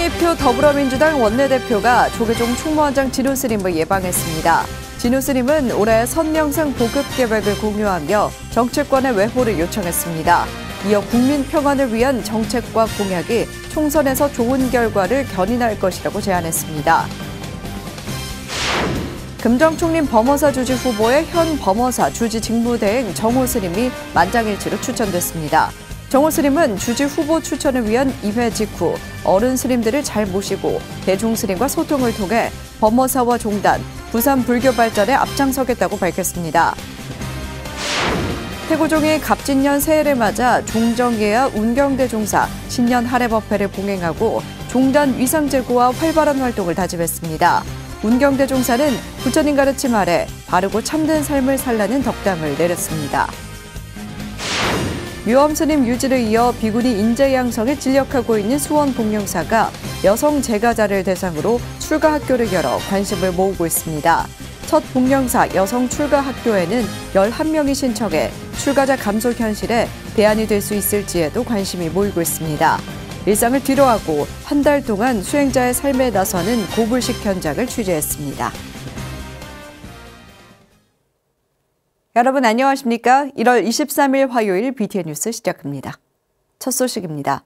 홍익표 더불어민주당 원내대표가 조계종 총무원장 진우 스님을 예방했습니다. 진우 스님은 올해 선명상 보급 계획을 공유하며 정치권의 외호를 요청했습니다. 이어 국민 평안을 위한 정책과 공약이 총선에서 좋은 결과를 견인할 것이라고 제안했습니다. 금정총림 범어사 주지 후보의 현 범어사 주지 직무대행 정호 스님이 만장일치로 추천됐습니다. 정호 스님은 주지 후보 추천을 위한 입회 직후 어른 스님들을 잘 모시고 대중 스님과 소통을 통해 범어사와 종단, 부산 불교 발전에 앞장서겠다고 밝혔습니다. 태고종이 갑진년 새해를 맞아 종정예와 운경대 종사 신년 할애법회를 봉행하고 종단 위상 제고와 활발한 활동을 다짐했습니다. 운경대 종사는 부처님 가르침 아래 바르고 참된 삶을 살라는 덕담을 내렸습니다. 묘암스님 유지를 이어 비구니 인재 양성에 진력하고 있는 수원 복령사가 여성 제가자를 대상으로 출가 학교를 열어 관심을 모으고 있습니다. 첫 복령사 여성 출가 학교에는 11명이 신청해 출가자 감소 현실에 대안이 될 수 있을지에도 관심이 모이고 있습니다. 일상을 뒤로하고 한 달 동안 수행자의 삶에 나서는 고불식 현장을 취재했습니다. 여러분 안녕하십니까? 1월 23일 화요일 BTN 뉴스 시작합니다. 첫 소식입니다.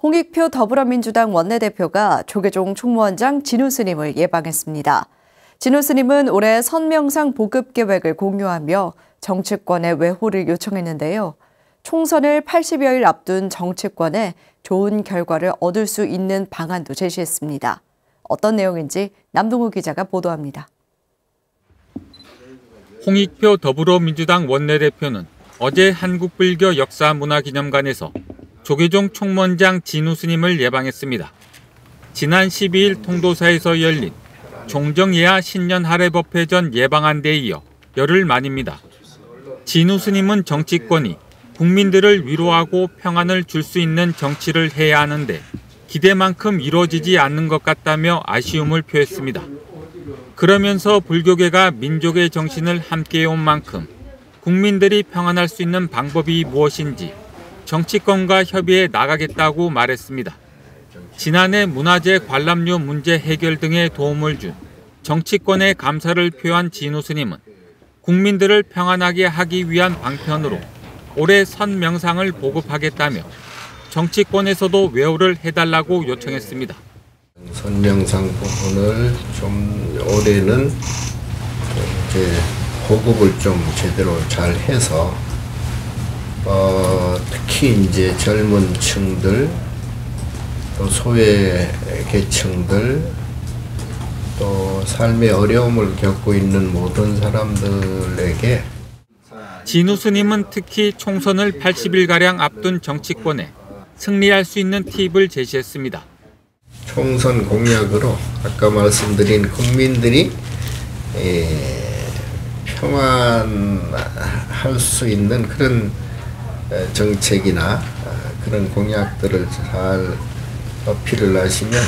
홍익표 더불어민주당 원내대표가 조계종 총무원장 진우 스님을 예방했습니다. 진우 스님은 올해 선명상 보급 계획을 공유하며 정치권의 외호를 요청했는데요. 총선을 80여일 앞둔 정치권에 좋은 결과를 얻을 수 있는 방안도 제시했습니다. 어떤 내용인지 남동우 기자가 보도합니다. 홍익표 더불어민주당 원내대표는 어제 한국불교 역사문화기념관에서 조계종 총무원장 진우 스님을 예방했습니다. 지난 12일 통도사에서 열린 종정예와 신년 할애법회 전 예방안대에 이어 열흘 만입니다. 진우 스님은 정치권이 국민들을 위로하고 평안을 줄 수 있는 정치를 해야 하는데 기대만큼 이루어지지 않는 것 같다며 아쉬움을 표했습니다. 그러면서 불교계가 민족의 정신을 함께해온 만큼 국민들이 평안할 수 있는 방법이 무엇인지 정치권과 협의해 나가겠다고 말했습니다. 지난해 문화재 관람료 문제 해결 등에 도움을 준 정치권의 감사를 표한 진우 스님은 국민들을 평안하게 하기 위한 방편으로 올해 선명상을 보급하겠다며 정치권에서도 외호를 해달라고 요청했습니다. 선명상 부분을 좀 올해는 이제 보급을 좀 제대로 잘 해서 특히 이제 젊은 층들 또 소외 계층들 또 삶의 어려움을 겪고 있는 모든 사람들에게 진우 스님은 특히 총선을 80일가량 앞둔 정치권에 승리할 수 있는 팁을 제시했습니다. 총선 공약으로 아까 말씀드린 국민들이 평안할 수 있는 그런 정책이나 그런 공약들을 잘 어필을 하시면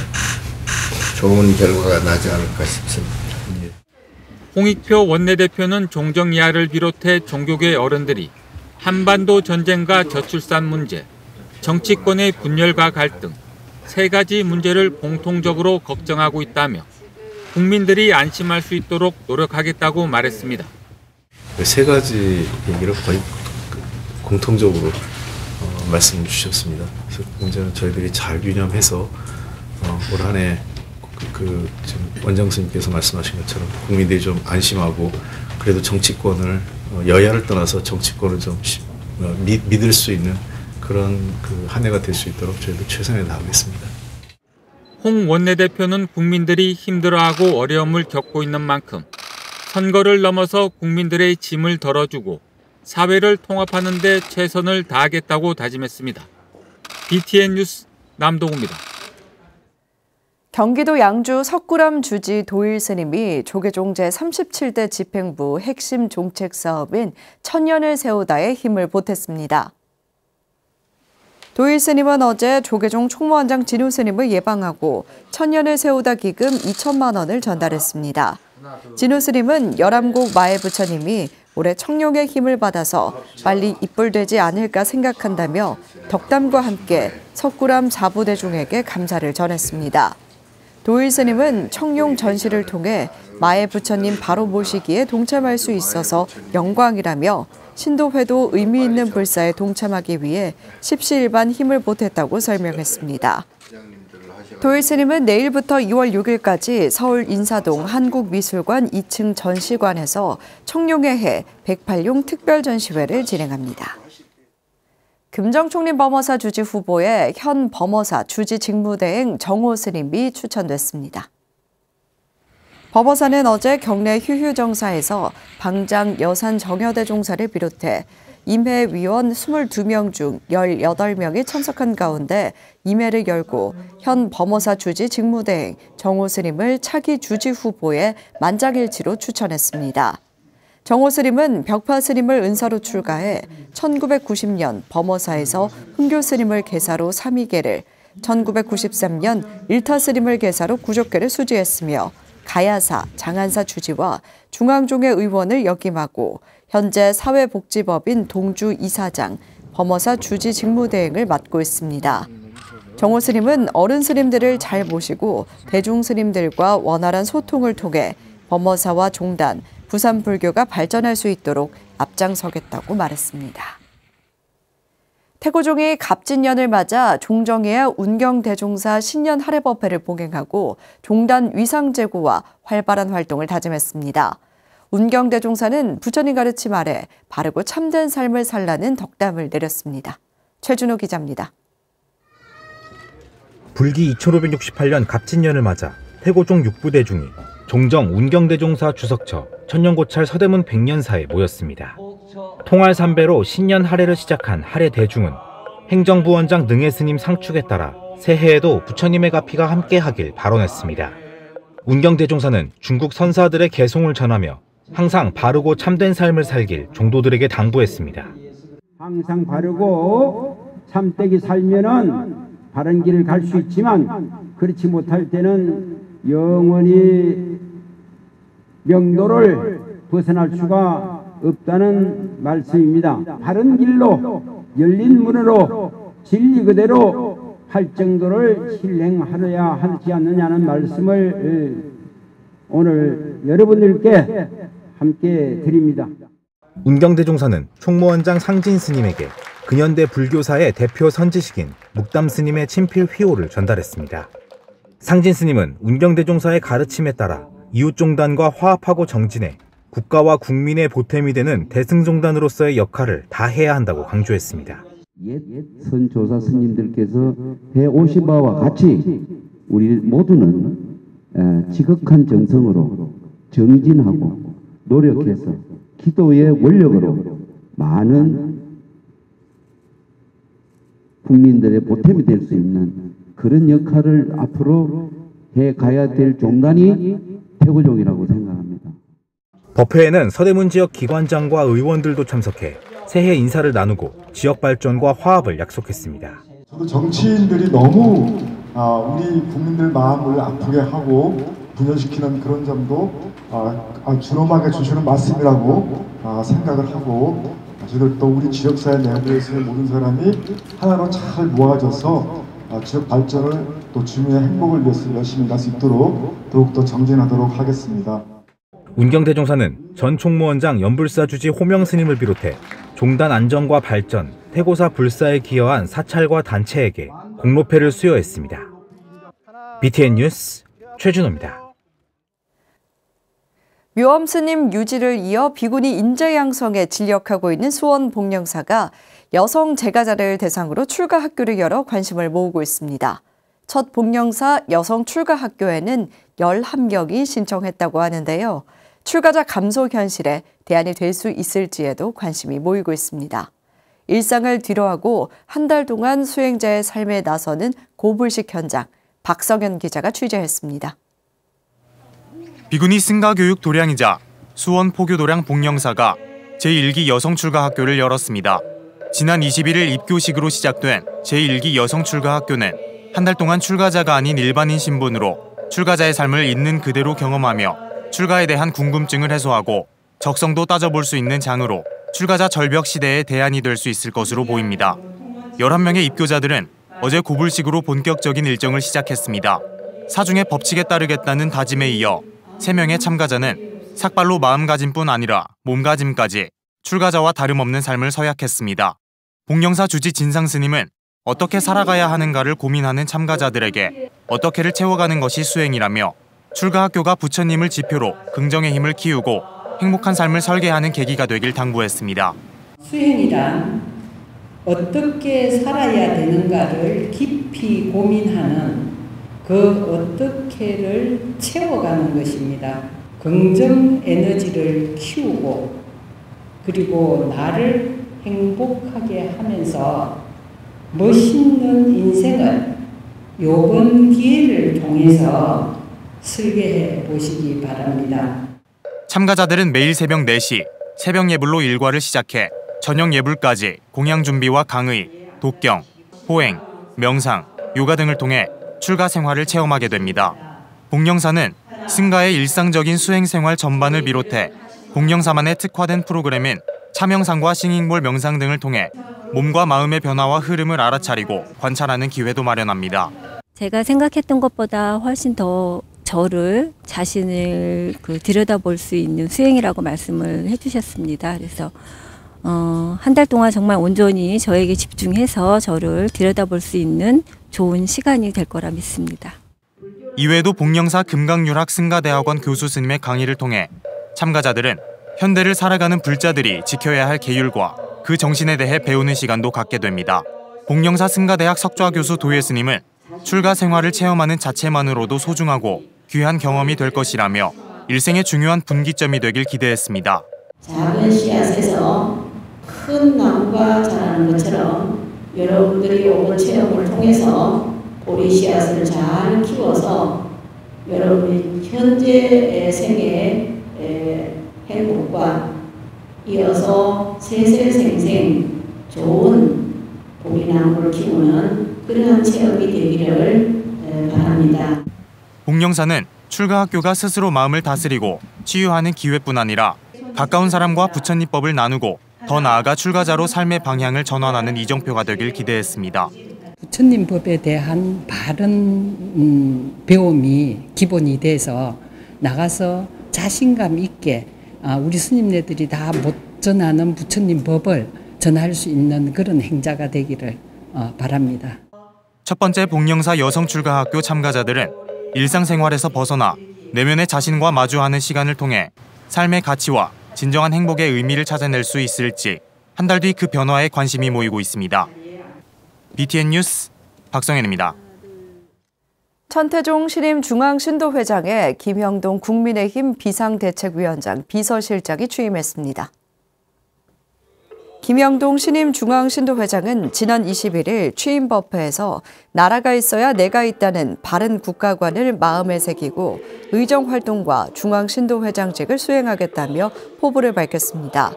좋은 결과가 나지 않을까 싶습니다. 홍익표 원내대표는 종정예화를 비롯해 종교계 어른들이 한반도 전쟁과 저출산 문제, 정치권의 분열과 갈등, 세 가지 문제를 공통적으로 걱정하고 있다며 국민들이 안심할 수 있도록 노력하겠다고 말했습니다. 세 가지 얘기를 거의 공통적으로 말씀 주셨습니다. 그래서 문제는 저희들이 잘 유념해서 올 한 해 지금 원장 선생님께서 말씀하신 것처럼 국민들이 좀 안심하고 그래도 정치권을 여야를 떠나서 정치권을 좀 믿을 수 있는 그런 한 해가 될 수 있도록 저희도 최선을 다하겠습니다. 홍 원내대표는 국민들이 힘들어하고 어려움을 겪고 있는 만큼 선거를 넘어서 국민들의 짐을 덜어주고 사회를 통합하는 데 최선을 다하겠다고 다짐했습니다. BTN 뉴스 남동우입니다. 경기도 양주 석굴암 주지 도일 스님이 조계종 제37대 집행부 핵심 종책 사업인 천년을 세우다에 힘을 보탰습니다. 도일 스님은 어제 조계종 총무원장 진우 스님을 예방하고 천년을 세우다 기금 2천만 원을 전달했습니다. 진우 스님은 열암곡 마애 부처님이 올해 청룡의 힘을 받아서 빨리 입불되지 않을까 생각한다며 덕담과 함께 석굴암 사부대중에게 감사를 전했습니다. 도일 스님은 청룡 전시를 통해 마의 부처님 바로 모시기에 동참할 수 있어서 영광이라며 신도회도 의미 있는 불사에 동참하기 위해 십시일반 힘을 보탰다고 설명했습니다. 도일 스님은 내일부터 2월 6일까지 서울 인사동 한국미술관 2층 전시관에서 청룡의 해 108용 특별전시회를 진행합니다. 금정총림 범어사 주지 후보에 현 범어사 주지 직무대행 정호 스님이 추천됐습니다. 범어사는 어제 경내 휴휴정사에서 방장 여산 정여대 종사를 비롯해 임회위원 22명 중 18명이 참석한 가운데 임회를 열고 현 범어사 주지 직무대행 정호 스님을 차기 주지 후보에 만장일치로 추천했습니다. 정호 스님은 벽파 스님을 은사로 출가해 1990년 범어사에서 흥교 스님을 계사로 3위계를, 1993년 일타 스님을 계사로 구족계를 수지했으며 가야사, 장안사 주지와 중앙종회 의원을 역임하고 현재 사회복지법인 동주 이사장, 범어사 주지 직무대행을 맡고 있습니다. 정호 스님은 어른 스님들을 잘 모시고 대중 스님들과 원활한 소통을 통해 범어사와 종단, 부산 불교가 발전할 수 있도록 앞장서겠다고 말했습니다. 태고종이 갑진년을 맞아 종정의 운경대종사 신년 할애법회를 봉행하고 종단 위상제고와 활발한 활동을 다짐했습니다. 운경대종사는 부처님 가르침 아래 바르고 참된 삶을 살라는 덕담을 내렸습니다. 최준호 기자입니다. 불기 2568년 갑진년을 맞아 태고종 6부대중이 종정 운경대종사 주석처 천년고찰 서대문 백년사에 모였습니다. 통할 3배로 신년 할애를 시작한 할애 대중은 행정부원장 능해 스님 상축에 따라 새해에도 부처님의 가피가 함께하길 발언했습니다. 운경대종사는 중국 선사들의 개송을 전하며 항상 바르고 참된 삶을 살길 종도들에게 당부했습니다. 항상 바르고 참되게 살면은 바른 길을 갈 수 있지만 그렇지 못할 때는 영원히 명도를 벗어날 수가 없다는 말씀입니다. 바른 길로 열린 문으로 진리 그대로 할 정도를 실행하여야 하지 않느냐는 말씀을 오늘 여러분들께 함께 드립니다. 운경대종사는 총무원장 상진 스님에게 근현대 불교사의 대표 선지식인 묵담 스님의 친필 휘호를 전달했습니다. 상진 스님은 운경대종사의 가르침에 따라 이웃종단과 화합하고 정진해 국가와 국민의 보탬이 되는 대승종단으로서의 역할을 다해야 한다고 강조했습니다. 옛 선조사 스님들께서 해오신 바와 같이 우리 모두는 지극한 정성으로 정진하고 노력해서 기도의 원력으로 많은 국민들의 보탬이 될 수 있는 그런 역할을 앞으로 해가야 될 종단이 태고종이라고 생각합니다. 법회에는 서대문 지역 기관장과 의원들도 참석해 새해 인사를 나누고 지역 발전과 화합을 약속했습니다. 저도 정치인들이 너무 우리 국민들 마음을 아프게 하고 분열시키는 그런 점도 주름하게 주시는 말씀이라고 생각을 하고 저희들도 우리 지역사회 내부에서의 모든 사람이 하나로 잘 모아져서 지역 발전을 또 주민의 행복을 위해서 열심히 할 수 있도록 더욱더 정진하도록 하겠습니다. 운경대종사는 전 총무원장 연불사 주지 호명 스님을 비롯해 종단 안정과 발전, 태고사 불사에 기여한 사찰과 단체에게 공로패를 수여했습니다. BTN 뉴스 최준호입니다. 묘엄 스님 유지를 이어 비구니 인재 양성에 진력하고 있는 수원 복령사가 여성 제가자를 대상으로 출가 학교를 열어 관심을 모으고 있습니다. 첫 복령사 여성 출가 학교에는 11명이 신청했다고 하는데요. 출가자 감소 현실에 대안이 될 수 있을지에도 관심이 모이고 있습니다. 일상을 뒤로하고 한 달 동안 수행자의 삶에 나서는 고불식 현장, 박성현 기자가 취재했습니다. 비구니 승가교육 도량이자 수원 포교도량 복령사가 제1기 여성출가학교를 열었습니다. 지난 21일 입교식으로 시작된 제1기 여성출가학교는 한 달 동안 출가자가 아닌 일반인 신분으로 출가자의 삶을 있는 그대로 경험하며 출가에 대한 궁금증을 해소하고 적성도 따져볼 수 있는 장으로 출가자 절벽 시대의 대안이 될 수 있을 것으로 보입니다. 11명의 입교자들은 어제 고불식으로 본격적인 일정을 시작했습니다. 사중의 법칙에 따르겠다는 다짐에 이어 3명의 참가자는 삭발로 마음가짐뿐 아니라 몸가짐까지 출가자와 다름없는 삶을 서약했습니다. 복령사 주지 진상스님은 어떻게 살아가야 하는가를 고민하는 참가자들에게 어떻게를 채워가는 것이 수행이라며 출가학교가 부처님을 지표로 긍정의 힘을 키우고 행복한 삶을 설계하는 계기가 되길 당부했습니다. 수행이란 어떻게 살아야 되는가를 깊이 고민하는 그 어떻게를 채워가는 것입니다. 긍정 에너지를 키우고 그리고 나를 행복하게 하면서 멋있는 인생을 이번 기회를 통해서 설계해 보시기 바랍니다. 참가자들은 매일 새벽 4시 새벽 예불로 일과를 시작해 저녁 예불까지 공양 준비와 강의, 독경, 호행, 명상, 요가 등을 통해 출가 생활을 체험하게 됩니다. 복령사는 승가의 일상적인 수행 생활 전반을 비롯해 복령사만의 특화된 프로그램인 차명상과 싱잉볼 명상 등을 통해 몸과 마음의 변화와 흐름을 알아차리고 관찰하는 기회도 마련합니다. 제가 생각했던 것보다 훨씬 더 자신을 들여다볼 수 있는 수행이라고 말씀을 해주셨습니다. 그래서 한 달 동안 정말 온전히 저에게 집중해서 저를 들여다볼 수 있는 좋은 시간이 될 거라 믿습니다. 이외에도 복령사 금강유락 승가대학원 교수 스님의 강의를 통해 참가자들은 현대를 살아가는 불자들이 지켜야 할 계율과 그 정신에 대해 배우는 시간도 갖게 됩니다. 복령사 승가대학 석좌 교수 도예 스님은 출가 생활을 체험하는 자체만으로도 소중하고 귀한 경험이 될 것이라며 일생의 중요한 분기점이 되길 기대했습니다. 작은 씨앗에서 큰 나무가 자라는 것처럼 여러분들이 오늘 체험을 통해서 보리 씨앗을 잘 키워서 여러분이 현재의 생애의 행복과 이어서 세세생생 좋은 보리나무를 키우는 그러한 체험이 되기를 바랍니다. 복령사는 출가학교가 스스로 마음을 다스리고 치유하는 기회뿐 아니라 가까운 사람과 부처님법을 나누고 더 나아가 출가자로 삶의 방향을 전환하는 이정표가 되길 기대했습니다. 부처님 법에 대한 바른 배움이 기본이 돼서 나가서 자신감 있게 우리 스님네들이 다 못 전하는 부처님 법을 전할 수 있는 그런 행자가 되기를 바랍니다. 첫 번째 복령사 여성출가학교 참가자들은 일상생활에서 벗어나 내면의 자신과 마주하는 시간을 통해 삶의 가치와 진정한 행복의 의미를 찾아낼 수 있을지 한 달 뒤 그 변화에 관심이 모이고 있습니다. BTN 뉴스 박성현입니다. 천태종 신임 중앙신도회장에 김형동 국민의힘 비상대책위원장 비서실장이 취임했습니다. 김형동 신임 중앙신도회장은 지난 21일 취임 법회에서 나라가 있어야 내가 있다는 바른 국가관을 마음에 새기고 의정활동과 중앙신도회장직을 수행하겠다며 포부를 밝혔습니다.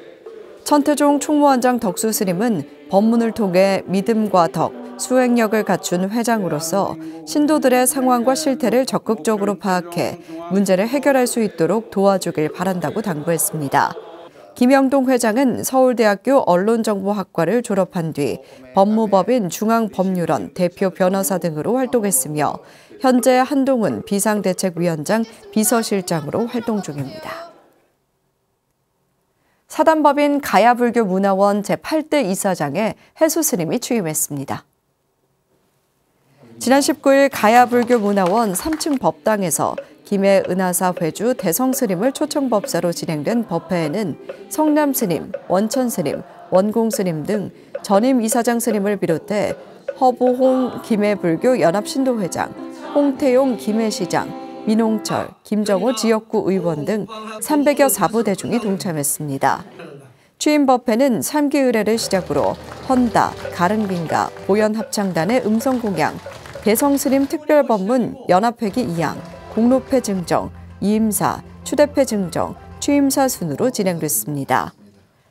천태종 총무원장 덕수 스님은 법문을 통해 믿음과 덕, 수행력을 갖춘 회장으로서 신도들의 상황과 실태를 적극적으로 파악해 문제를 해결할 수 있도록 도와주길 바란다고 당부했습니다. 김형동 회장은 서울대학교 언론정보학과를 졸업한 뒤 법무법인 중앙법률원 대표 변호사 등으로 활동했으며 현재 한동훈 비상대책위원장 비서실장으로 활동 중입니다. 사단법인 가야불교문화원 제8대 이사장에 해수 스님이 취임했습니다. 지난 19일 가야불교문화원 3층 법당에서 김해 은하사 회주 대성스님을 초청법사로 진행된 법회에는 성남스님, 원천스님, 원공스님 등 전임 이사장 스님을 비롯해 허보홍 김해불교 연합신도회장, 홍태용 김해시장, 민홍철, 김정호 지역구 의원 등 300여 사부 대중이 동참했습니다. 취임 법회는 3기 의례를 시작으로 헌다, 가릉빈가, 보현합창단의 음성공양, 대성스님 특별법문 연합회기 2항, 공로패 증정, 이임사, 추대패 증정, 취임사 순으로 진행됐습니다.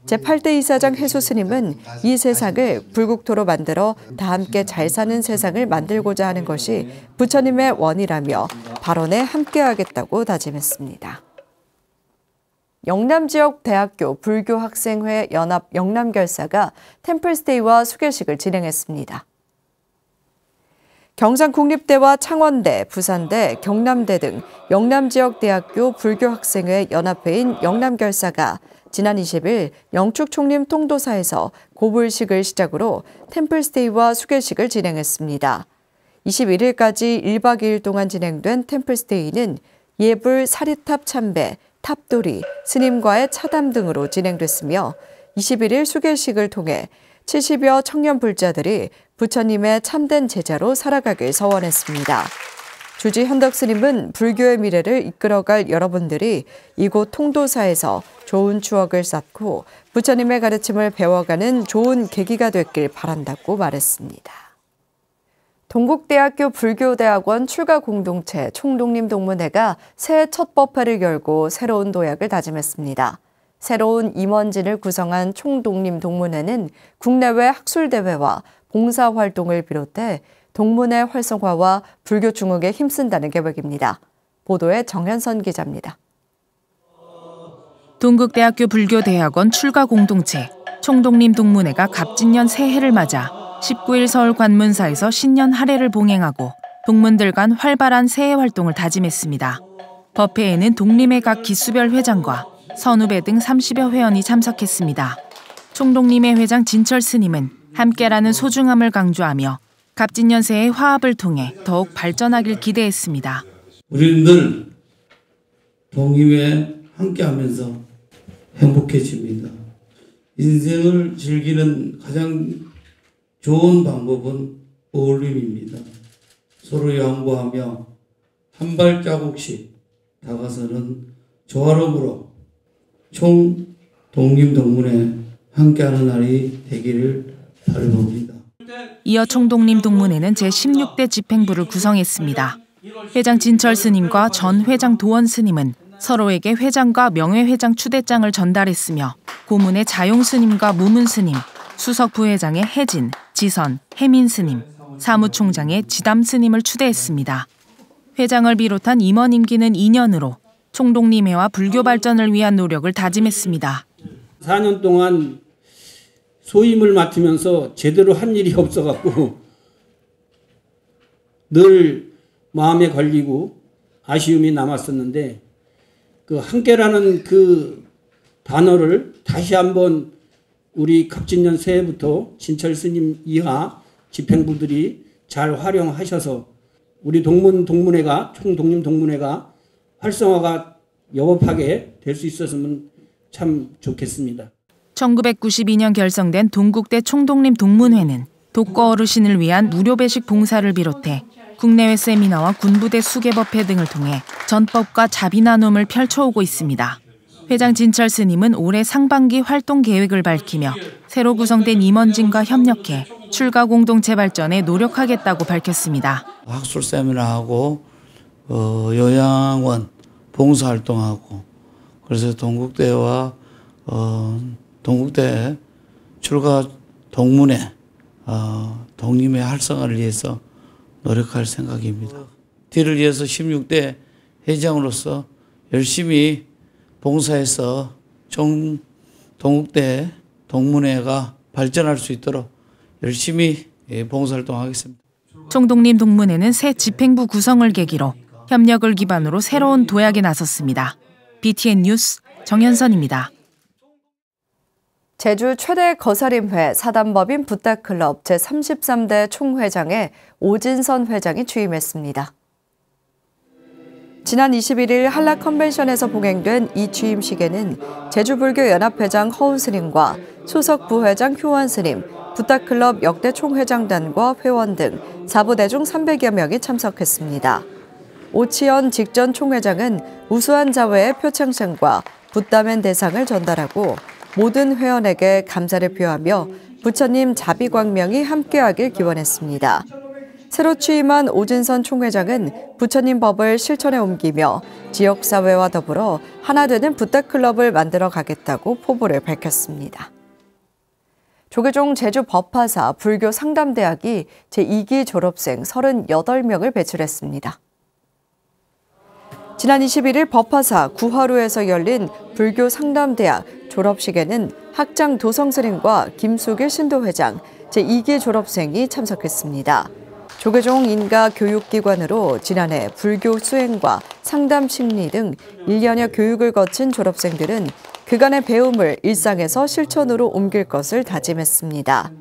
제8대 이사장 해수 스님은 이 세상을 불국토로 만들어 다 함께 잘 사는 세상을 만들고자 하는 것이 부처님의 원이라며 발언에 함께하겠다고 다짐했습니다. 영남지역대학교 불교학생회 연합 영남결사가 템플스테이와 수계식을 진행했습니다. 경상국립대와 창원대, 부산대, 경남대 등 영남지역대학교 불교학생회 연합회인 영남결사가 지난 20일 영축총림 통도사에서 고불식을 시작으로 템플스테이와 수계식을 진행했습니다. 21일까지 1박 2일 동안 진행된 템플스테이는 예불, 사리탑 참배, 탑돌이, 스님과의 차담 등으로 진행됐으며 21일 수계식을 통해 70여 청년 불자들이 부처님의 참된 제자로 살아가길 서원했습니다. 주지 현덕 스님은 불교의 미래를 이끌어갈 여러분들이 이곳 통도사에서 좋은 추억을 쌓고 부처님의 가르침을 배워가는 좋은 계기가 됐길 바란다고 말했습니다. 동국대학교 불교대학원 출가공동체 총독림동문회가 새해 첫 법회를 열고 새로운 도약을 다짐했습니다. 새로운 임원진을 구성한 총독림동문회는 국내외 학술대회와 봉사활동을 비롯해 동문회 활성화와 불교 중흥에 힘쓴다는 계획입니다. 보도에 정현선 기자입니다. 동국대학교 불교대학원 출가공동체 총독림동문회가 갑진년 새해를 맞아 19일 서울 관문사에서 신년 할애를 봉행하고 동문들 간 활발한 새해 활동을 다짐했습니다. 법회에는 독림의 각 기수별 회장과 선후배 등 30여 회원이 참석했습니다. 총독림의 회장 진철 스님은 함께라는 소중함을 강조하며 갑진년 새해 화합을 통해 더욱 발전하길 기대했습니다. 우리는 늘 동임에 함께하면서 행복해집니다. 인생을 즐기는 가장 좋은 방법은 어울림입니다. 서로 양보하며 한 발자국씩 다가서는 조화로움으로 총 독림동문회 함께하는 날이 되기를 바라봅니다. 이어 총독림 동문회는 제16대 집행부를 구성했습니다. 회장 진철 스님과 전 회장 도원 스님은 서로에게 회장과 명예회장 추대장을 전달했으며 고문의 자용 스님과 무문 스님, 수석 부회장의 혜진, 지선, 혜민 스님, 사무총장의 지담 스님을 추대했습니다. 회장을 비롯한 임원 임기는 2년으로 총독림회와 불교 발전을 위한 노력을 다짐했습니다. 4년 동안 소임을 맡으면서 제대로 한 일이 없어갖고 늘 마음에 걸리고 아쉬움이 남았었는데 그 함께라는 그 단어를 다시 한번 우리 갑진년 새해부터 진철 스님 이하 집행부들이 잘 활용하셔서 우리 동문회가 총독림 동문회가 활성화가 여업하게 될 수 있었으면 참 좋겠습니다. 1992년 결성된 동국대 총독림 동문회는 독거 어르신을 위한 무료 배식 봉사를 비롯해 국내외 세미나와 군부대 수계법회 등을 통해 전법과 자비 나눔을 펼쳐오고 있습니다. 회장 진철 스님은 올해 상반기 활동 계획을 밝히며 새로 구성된 임원진과 협력해 출가 공동체 발전에 노력하겠다고 밝혔습니다. 학술 세미나하고 요양원 봉사활동하고 그래서 동국대와 동국대 출가 동문회 독림의 활성화를 위해서 노력할 생각입니다. 뒤를 이어서 16대 회장으로서 열심히 봉사해서 동국대 동문회가 발전할 수 있도록 열심히 봉사활동하겠습니다. 총독림 동문회는 새 집행부 구성을 계기로 협력을 기반으로 새로운 도약에 나섰습니다. BTN 뉴스 정현선입니다. 제주 최대 거사림회 사단법인 붓다클럽 제33대 총회장에 오진선 회장이 취임했습니다. 지난 21일 한라 컨벤션에서 봉행된 이 취임식에는 제주불교연합회장 허운 스님과 수석 부회장 효원 스님, 붓다클럽 역대 총회장단과 회원 등 사부대 중 300여 명이 참석했습니다. 오치연 직전 총회장은 우수한 자회의 표창장과 붓다맨 대상을 전달하고 모든 회원에게 감사를 표하며 부처님 자비광명이 함께하길 기원했습니다. 새로 취임한 오진선 총회장은 부처님 법을 실천에 옮기며 지역사회와 더불어 하나 되는 붓다클럽을 만들어 가겠다고 포부를 밝혔습니다. 조계종 제주법화사 불교상담대학이 제2기 졸업생 38명을 배출했습니다. 지난 21일 법화사 구하로에서 열린 불교 상담대학 졸업식에는 학장 도성스님과 김수길 신도회장, 제2기 졸업생이 참석했습니다. 조계종 인가 교육기관으로 지난해 불교 수행과 상담 심리 등 1년여 교육을 거친 졸업생들은 그간의 배움을 일상에서 실천으로 옮길 것을 다짐했습니다.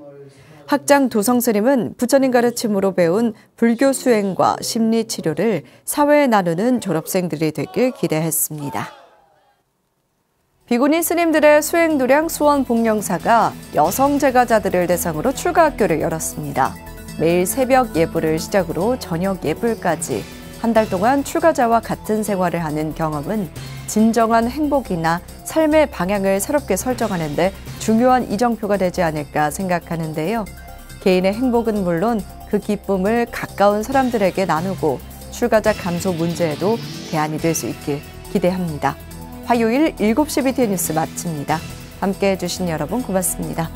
학장 도성스님은 부처님 가르침으로 배운 불교 수행과 심리 치료를 사회에 나누는 졸업생들이 되길 기대했습니다. 비구니 스님들의 수행도량 수원 복령사가 여성 제가자들을 대상으로 출가학교를 열었습니다. 매일 새벽 예불을 시작으로 저녁 예불까지 한 달 동안 출가자와 같은 생활을 하는 경험은 진정한 행복이나 삶의 방향을 새롭게 설정하는 데 중요한 이정표가 되지 않을까 생각하는데요. 개인의 행복은 물론 그 기쁨을 가까운 사람들에게 나누고 출가자 감소 문제에도 대안이 될 수 있길 기대합니다. 화요일 7시 BTN 뉴스 마칩니다. 함께해 주신 여러분 고맙습니다.